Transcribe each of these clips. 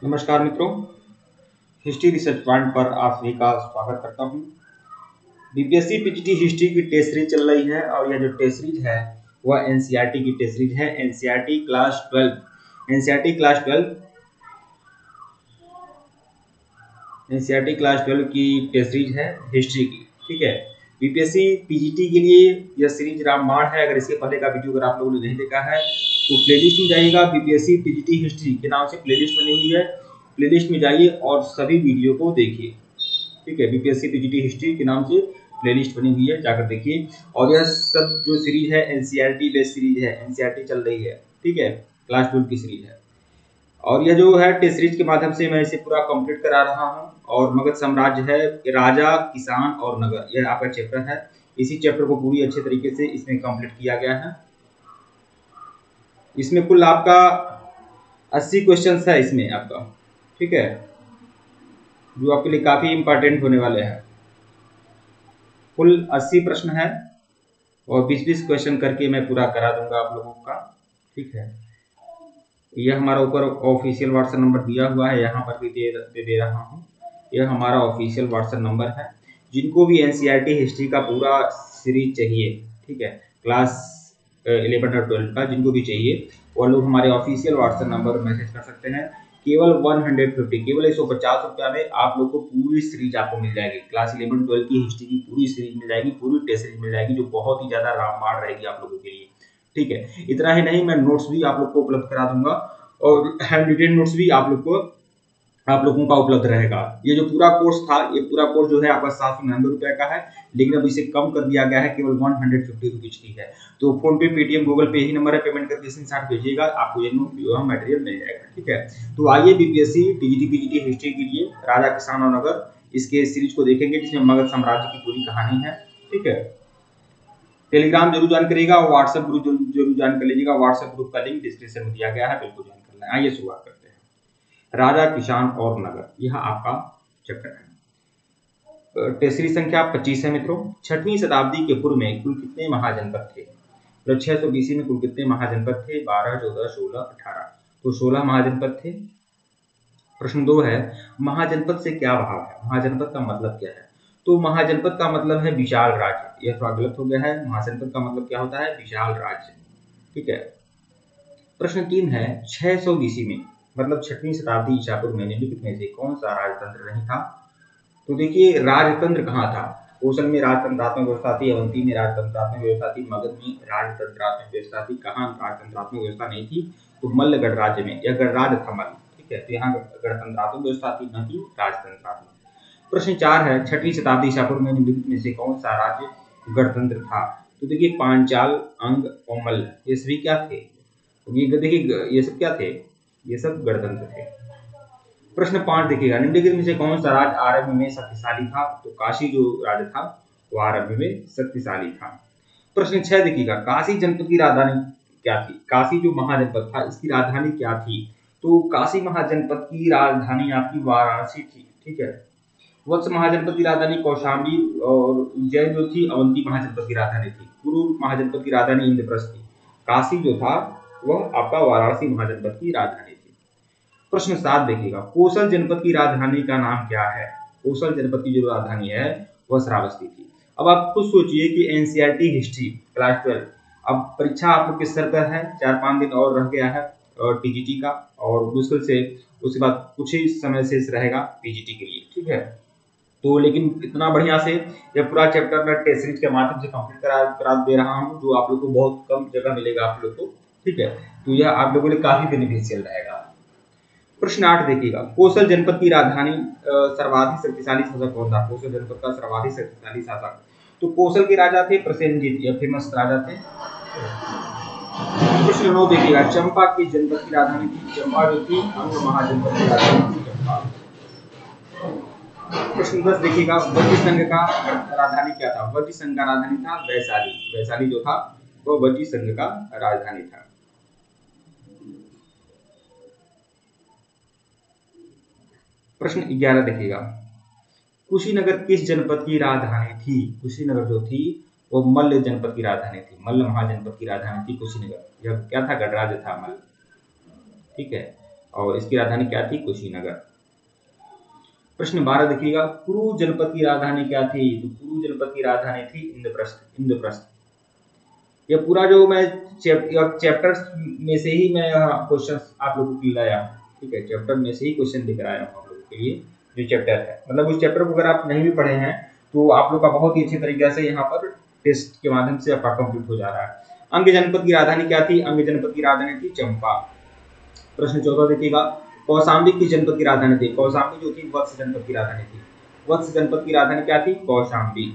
नमस्कार मित्रों, history research point पर आप सभी का स्वागत करता हूं। बीपीएससी पीजीटी हिस्ट्री की टेस्ट सीरीज चल रही है और यह जो टेस्ट सीरीज है वह एनसीईआरटी की टेस्ट सीरीज है। एनसीईआरटी क्लास 12 एनसीईआरटी क्लास 12 की टेस्ट सीरीज है हिस्ट्री की। ठीक है, बीपीएससी पीजीटी के लिए यह सीरीज रामबाण है। अगर इसके पहले का वीडियो अगर आप लोगों ने नहीं देखा है तो प्लेलिस्ट में जाइएगा, बीपीएससी पीजीटी हिस्ट्री के नाम से प्लेलिस्ट बनी हुई है, प्लेलिस्ट में जाइए और सभी वीडियो को देखिए। ठीक है, बीपीएससी पीजीटी हिस्ट्री के नाम से प्लेलिस्ट बनी हुई है, जाकर देखिए। और यह सब जो सीरीज है एनसीईआरटी बेस्ड सीरीज है, एनसीईआरटी चल रही है। ठीक है, क्लास 12 की सीरीज है और यह जो है टेस्ट सीरीज के माध्यम से मैं इसे पूरा कंप्लीट करा रहा हूँ। और मगध साम्राज्य है, राजा, किसान और नगर, यह आपका चैप्टर है। इसी चैप्टर को पूरी अच्छे तरीके से इसमें कंप्लीट किया गया है। इसमें कुल आपका 80 क्वेश्चन है इसमें आपका। ठीक है, जो आपके लिए काफी इंपॉर्टेंट होने वाले हैं। कुल 80 प्रश्न है और 20-20 क्वेश्चन करके मैं पूरा करा दूंगा आप लोगों का। ठीक है, यह हमारा ऊपर ऑफिशियल व्हाट्सएप नंबर दिया हुआ है, यहाँ पर भी दे रहा हूँ। यह हमारा ऑफिशियल व्हाट्सएप नंबर है। जिनको भी एनसीईआरटी हिस्ट्री का पूरा सीरीज चाहिए, ठीक है, क्लास 11 और 12 का जिनको भी चाहिए वो लोग हमारे ऑफिशियल व्हाट्सएप नंबर पर मैसेज कर सकते हैं। केवल 150, केवल 150 रुपया में आप लोग को पूरी सीरीज आपको मिल जाएगी। क्लास 11-12 की हिस्ट्री की पूरी सीरीज मिल जाएगी, पूरी टेस्ट सीरीज मिल जाएगी, जो बहुत ही ज्यादा रामबाण रहेगी आप लोगों के लिए। ठीक है, इतना ही नहीं, मैं नोट्स भी आप लोग को उपलब्ध करा दूंगा और हैंड रिटेन नोट्स भी आप लोगों का उपलब्ध रहेगा। ये जो पूरा कोर्स था, ये पूरा कोर्स जो है आपका 799 रुपए का है, लेकिन अब इसे कम कर दिया गया है, केवल 150 रुपीज की है। तो फोन पे, पेटीएम, गूगल पे ही नंबर है, पेमेंट करके स्क्रीनशॉट भेजिएगा, आपको ये मटेरियल मिल जाएगा। ठीक है, तो आइए बीपीएससी टीजीटी पीजीटी हिस्ट्री के लिए राजा, किसान और नगर इसके सीरीज को देखेंगे, जिसमें मगध साम्राज्य की पूरी कहानी है। ठीक है, टेलीग्राम जरूर ज्वाइन करिएगा और व्हाट्सएप ग्रुप जरूर ज्वाइन कर लीजिएगा। व्हाट्सएप ग्रुप का लिंक डिस्क्रिप्शन में दिया गया है, बिल्कुल ज्वाइन कर लें। आइए शुरुआत करते हैं। राजा, किसान और नगर, यह आपका चैप्टर है। टेसरी संख्या 25 है मित्रों। 6वीं शताब्दी के पूर्व में कुल कितने महाजनपद थे? तो 600 बीसी में कुल कितने महाजनपद थे? 12, 14, 16, 18। तो 16 महाजनपद थे। प्रश्न 2 है, महाजनपद से क्या भाव है? महाजनपद का मतलब क्या है? तो महाजनपद का मतलब है विशाल राज्य। यह थोड़ा गलत हो गया है, महाजनपद का मतलब क्या होता है? विशाल राज्य। ठीक है। प्रश्न 3 है, 600 बीसी में मतलब 6वीं शताब्दी ईसा पूर्व में निम्नलिखित में से कौन सा राजतंत्र नहीं था? तो देखिए, राजतंत्र कहाँ था? कौशल में राजतंत्रात्मक व्यवस्था थी, अवंती में राजतंत्रात्मक व्यवस्था थी, मगध में राजतंत्रात्मक व्यवस्था थी। कहाँ राजतंत्रात्मक व्यवस्था नहीं थी? तो मल्ल गणराज्य में, यह गणराज्य था मल्ल। ठीक है, तो यहाँ गणतंत्रात्मक व्यवस्था थी, न कि राजतंत्रात्मक। प्रश्न 4 है, 6वीं शताब्दी ईसा पूर्व में निम्नलिखित में से कौन सा राज्य गणतंत्र था? तो देखिए, पांचाल, अंग और मल्ल, ये सभी क्या थे? ये देखिए, ये सब क्या थे? ये सब गणतंत्र थे। प्रश्न 5 देखिएगा, निम्नलिखित में से कौन सा राज्य आरंभ में शक्तिशाली था? तो काशी जो राज्य था वो आरंभ में शक्तिशाली था। प्रश्न 6 देखिएगा, काशी जनपद की राजधानी क्या थी? काशी जो महाजनपद था इसकी राजधानी क्या थी? तो काशी महाजनपद की राजधानी आपकी वाराणसी थी। ठीक है, वत्स महाजनपद की राजधानी कौशाम्बी और उज्जैन जो थी अवंती महाजनपद की राजधानी थी। कुरु महाजनपद की राजधानी इंद्रप्रस्थ थी। काशी जो था वह आपका वाराणसी महाजनपद की राजधानी थी। प्रश्न 7 देखिएगा, कोसल जनपद की राजधानी का नाम क्या है? कोसल जनपद की जो राजधानी है वह श्रावस्ती थी। अब आप खुद सोचिए कि एनसीईआरटी हिस्ट्री क्लास 12, अब परीक्षा आप लोग के सर पर है, 4-5 दिन और रह गया है टीजीटी का, और मुश्किल से उसके बाद कुछ ही समय शेष रहेगा पीजीटी के लिए। ठीक है, तो लेकिन इतना बढ़िया से यह पूरा चैप्टर मैं टेस्ट सीरीज के माध्यम से कंप्लीट करा दे रहा हूँ, जो आप लोग को बहुत कम जगह मिलेगा आप लोग को। ठीक है, तो यह आप लोगों के लिए काफी बेनिफिशियल रहेगा। प्रश्न 8 देखिएगा, कोसल जनपद की राजधानी सर्वाधिक शक्तिशाली शासक कौन था? कोसल जनपद का सर्वाधिक शक्तिशाली शासक, तो कोसल के राजा थे प्रसेनजीत, यह फेमस राजा थे। प्रश्न 9 देखिएगा, चंपा की जनपद की राजधानी थी? चंपा जो थी अंग महाजनपद की राजधानी थी चंपा। प्रश्न 10 देखिएगा, वज्र संघ का राजधानी क्या था? वज्र संघ का राजधानी था वैशाली। वैशाली जो था वह वज्र संघ का राजधानी था। प्रश्न 11 देखिएगा, कुशीनगर किस जनपद की राजधानी थी? कुशीनगर जो थी वो मल्ल जनपद की राजधानी थी, मल्ल महाजनपद की राजधानी थी कुशीनगर। यह क्या था? गणराज्य था मल्ल। ठीक है, और इसकी राजधानी क्या थी? कुशीनगर। प्रश्न 12 देखिएगा, कुरु जनपद की राजधानी क्या थी? तो कुरु जनपद की राजधानी थी इंद्रप्रस्थ। इंद्रप्रस्थ। ये पूरा जो मैं चैप्टर्स में से ही मैं क्वेश्चंस आप लोगों को लाया, ठीक है, चैप्टर में से ही क्वेश्चन लेकर आया हूँ आप लोगों के लिए। जो चैप्टर है, मतलब उस चैप्टर को अगर आप नहीं भी पढ़े हैं तो आप लोग का बहुत ही अच्छे तरीके से यहाँ पर टेस्ट के माध्यम से आपका कंप्लीट हो जा रहा है। अंग जनपद की राजधानी क्या थी? अंग जनपद की राजधानी थी चंपा। प्रश्न 14 देखिएगा, कौशाम्बी किस जनपद की राजधानी थी? कौशाम्बी जो थी वत्स जनपद की राजधानी थी। वत्स जनपद की राजधानी क्या थी? कौशाम्बी।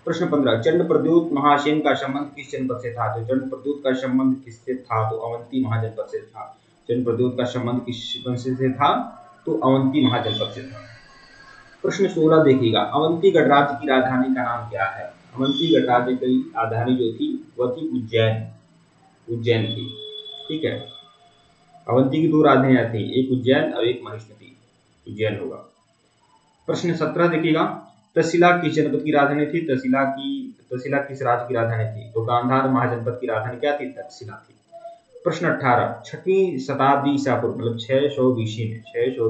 प्रश्न 15, चंद्रप्रद्योत महासेन का संबंध किस जनपद से था? तो चंद्रप्रद्योत का संबंध किससे था? तो अवंती महाजनपद से था। चंद्रप्रद्योत का संबंध किस वंश से था? तो अवंती महाजनपद से था। प्रश्न 16 देखिएगा, अवंती गणराज्य की राजधानी का नाम क्या है? अवंती गणराज्य की राजधानी जो थी वह थी उज्जैन। उज्जैन थी, ठीक है। अवंती की दो राजधानियां थी, एक उज्जैन और एक महेश्वती। उज्जैन होगा। प्रश्न 17 देखिएगा, तक्षशिला किस जनपद की राजधानी थी? तक्षशिला किस राज्य की राजधानी थी? तो गांधार महाजनपद की राजधानी क्या थी? तक्षशिला थी। प्रश्न 18, छठवीं शताब्दी ईसा पूर्व मतलब 600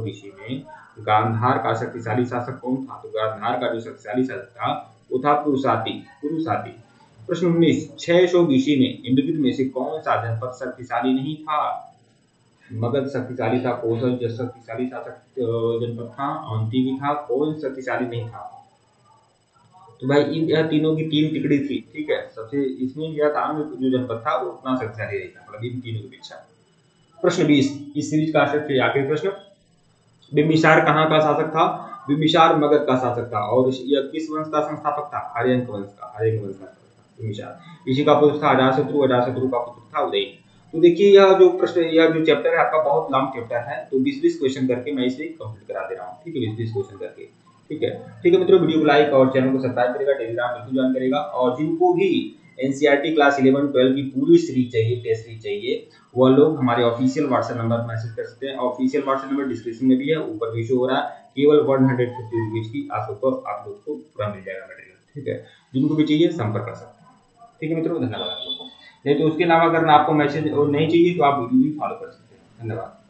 BC में गांधार का शक्तिशाली शासक कौन था? तो गांधार का जो शक्तिशाली शासक था वो था पुरुषाति। प्रश्न 19, 600 BC में निम्नलिखित में से कौन सा जनपद शक्तिशाली नहीं था? मगध शक्तिशाली था, कौशल शक्तिशाली शासक जनपद था, अवंती भी था, कौन शक्तिशाली नहीं था? तो भाई इन यह तीनों की तीन टिकड़ी थी, ठीक है। सबसे इसमें यह था जो जनपद था वो उतना शक्तिशाली नहीं था, मतलब इन तीनों की अपेक्षा। प्रश्न 20, इस सीरीज का सबसे आखिरी प्रश्न, बिंबिसार कहाँ का शासक था? बिंबिसार मगध का शासक था और यह किस वंश का संस्थापक था? हर्यंक वंश का बिंबिसार। इसी का पुत्र था अजातशत्रु का पुत्र था उदय। तो देखिए यह जो चैप्टर है आपका बहुत लंबा चैप्टर है, तो 20-20 क्वेश्चन करके मैं इसे कंप्लीट करा दे रहा हूँ, ठीक है, 20-20 क्वेश्चन करके, ठीक है मित्रों। वीडियो को लाइक और चैनल को सब्सक्राइब करेगा, टेलीग्राम बिल्कुल ज्वाइन करेगा। और जिनको भी एनसीईआरटी क्लास 11-12 की पूरी सीरीज चाहिए, टेस्ट सीरीज चाहिए, वह लोग हमारे ऑफिशियल व्हाट्सएप नंबर मैसेज कर सकते हैं। ऑफिशियल व्हाट्सएप नंबर डिस्क्रिप्शन में भी है, ऊपर भी शो हो रहा है। केवल 150 रुपीज की आप लोग को पूरा मिल जाएगा मटेरियल, ठीक है। जिनको भी चाहिए संपर्क कर सकते हैं, ठीक है मित्रों। धन्यवाद आप लोगों को। नहीं तो उसके अलावा अगर आपको मैसेज और नहीं चाहिए तो आप वीडियो भी फॉलो कर सकते हैं। धन्यवाद।